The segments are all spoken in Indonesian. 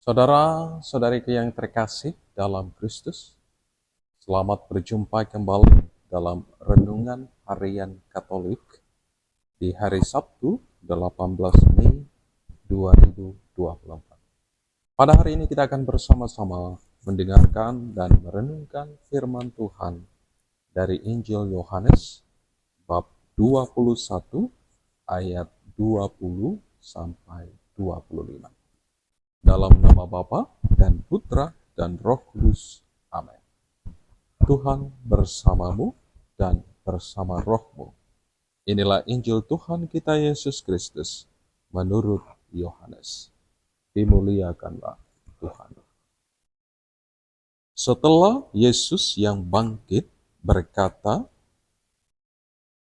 Saudara-saudariku yang terkasih dalam Kristus, selamat berjumpa kembali dalam Renungan Harian Katolik di hari Sabtu 18 Mei 2024. Pada hari ini kita akan bersama-sama mendengarkan dan merenungkan firman Tuhan dari Injil Yohanes bab 21 ayat 20 sampai 25. Dalam nama Bapa dan Putra dan Roh Kudus. Amin. Tuhan bersamamu dan bersama rohmu. Inilah Injil Tuhan kita Yesus Kristus menurut Yohanes. Dimuliakanlah Tuhan. Setelah Yesus yang bangkit berkata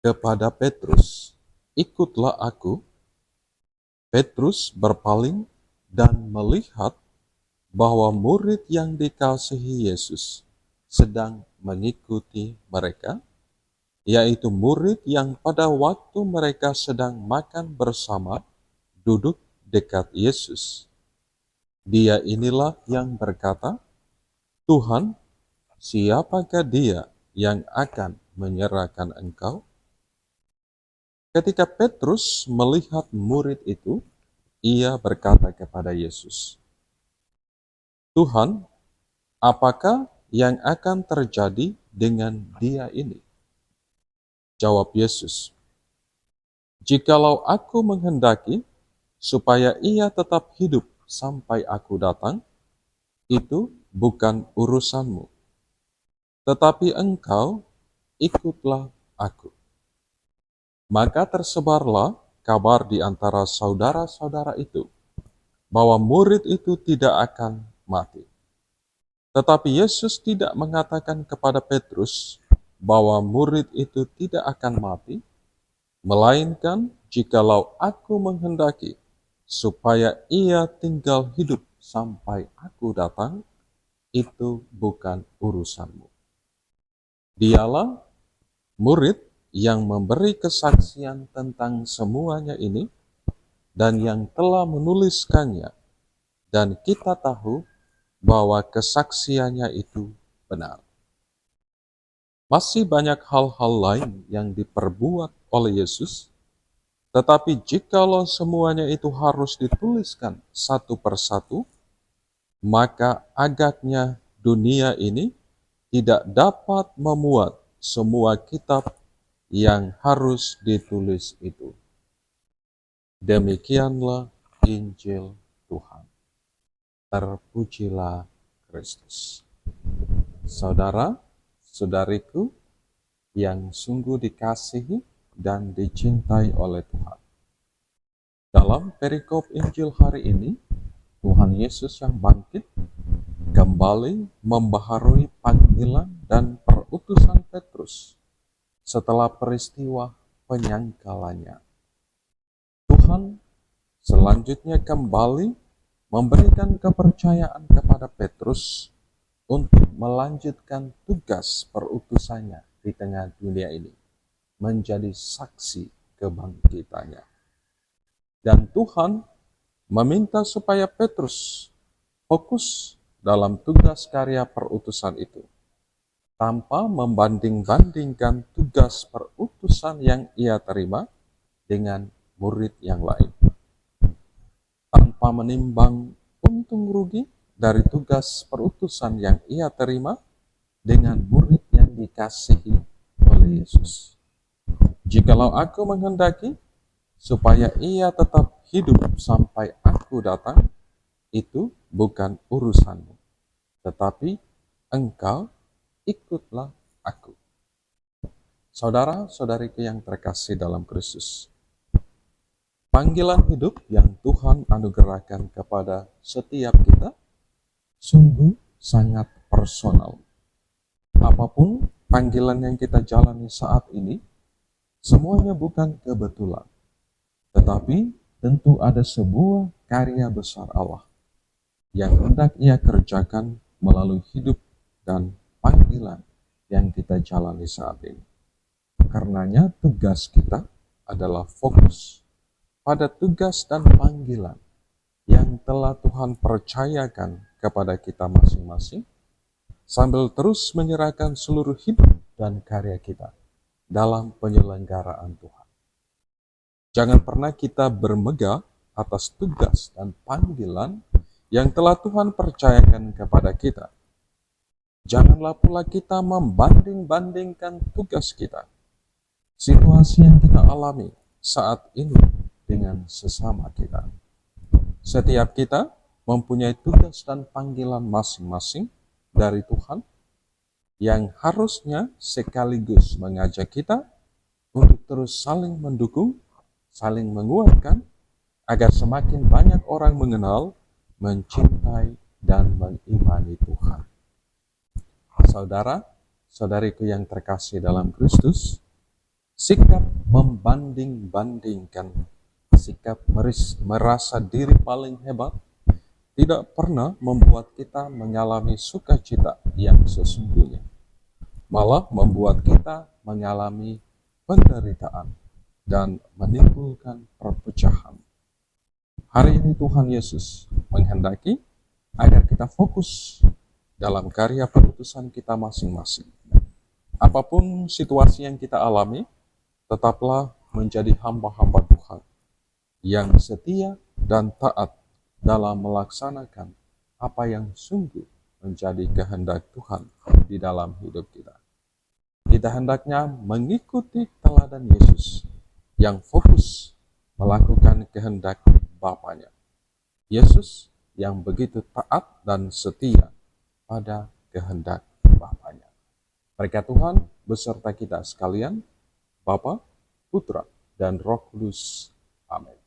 kepada Petrus, "Ikutlah aku." Petrus berpaling dan melihat bahwa murid yang dikasihi Yesus sedang mengikuti mereka, yaitu murid yang pada waktu mereka sedang makan bersama duduk dekat Yesus. Dia inilah yang berkata, "Tuhan, siapakah dia yang akan menyerahkan Engkau?" Ketika Petrus melihat murid itu, ia berkata kepada Yesus, "Tuhan, apakah yang akan terjadi dengan dia ini?" Jawab Yesus, "Jikalau aku menghendaki supaya ia tetap hidup sampai aku datang, itu bukan urusanmu. Tetapi engkau ikutlah aku." Maka tersebarlah kabar di antara saudara-saudara itu, bahwa murid itu tidak akan mati. Tetapi Yesus tidak mengatakan kepada Petrus bahwa murid itu tidak akan mati, melainkan jikalau aku menghendaki supaya ia tinggal hidup sampai aku datang, itu bukan urusanmu. Dialah murid yang memberi kesaksian tentang semuanya ini dan yang telah menuliskannya, dan kita tahu bahwa kesaksiannya itu benar. Masih banyak hal-hal lain yang diperbuat oleh Yesus, tetapi jikalau semuanya itu harus dituliskan satu persatu, maka agaknya dunia ini tidak dapat memuat semua kitab yang harus ditulis itu. Demikianlah Injil Tuhan. Terpujilah Kristus. Saudara-saudariku yang sungguh dikasihi dan dicintai oleh Tuhan. Dalam perikop Injil hari ini, Tuhan Yesus yang bangkit kembali membaharui panggilan dan perutusan Petrus setelah peristiwa penyangkalannya. Tuhan selanjutnya kembali memberikan kepercayaan kepada Petrus untuk melanjutkan tugas perutusannya di tengah dunia ini, menjadi saksi kebangkitannya. Dan Tuhan meminta supaya Petrus fokus dalam tugas karya perutusan itu, tanpa membanding-bandingkan tugas perutusan yang ia terima dengan murid yang lain, tanpa menimbang untung rugi dari tugas perutusan yang ia terima dengan murid yang dikasihi oleh Yesus. "Jikalau aku menghendaki supaya ia tetap hidup sampai aku datang, itu bukan urusanmu. Tetapi engkau ikutlah aku." Saudara-saudariku yang terkasih dalam Kristus, panggilan hidup yang Tuhan anugerahkan kepada setiap kita sungguh sangat personal. Apapun panggilan yang kita jalani saat ini, semuanya bukan kebetulan, tetapi tentu ada sebuah karya besar Allah yang hendak Ia kerjakan melalui hidup dan panggilan yang kita jalani saat ini. Karenanya tugas kita adalah fokus pada tugas dan panggilan yang yang telah Tuhan percayakan kepada kita masing-masing, sambil terus menyerahkan seluruh hidup dan karya kita dalam penyelenggaraan Tuhan. Jangan pernah kita bermegah atas tugas dan panggilan yang telah Tuhan percayakan kepada kita. Janganlah pula kita membanding-bandingkan tugas kita, situasi yang kita alami saat ini dengan sesama kita. Setiap kita mempunyai tugas dan panggilan masing-masing dari Tuhan yang harusnya sekaligus mengajak kita untuk terus saling mendukung, saling menguatkan, agar semakin banyak orang mengenal, mencintai, dan mengimani Tuhan. Saudara, saudariku yang terkasih dalam Kristus, sikap membanding-bandingkan, sikap merasa diri paling hebat, tidak pernah membuat kita mengalami sukacita yang sesungguhnya. Malah membuat kita mengalami penderitaan dan menimbulkan perpecahan. Hari ini Tuhan Yesus menghendaki agar kita fokus dalam karya perutusan kita masing-masing. Apapun situasi yang kita alami, tetaplah menjadi hamba-hamba Tuhan yang setia dan taat dalam melaksanakan apa yang sungguh menjadi kehendak Tuhan di dalam hidup kita. Kita hendaknya mengikuti teladan Yesus yang fokus melakukan kehendak Bapanya. Yesus yang begitu taat dan setia pada kehendak Bapanya. Berkat Tuhan beserta kita sekalian, Bapa, Putra, dan Roh Kudus. Amin.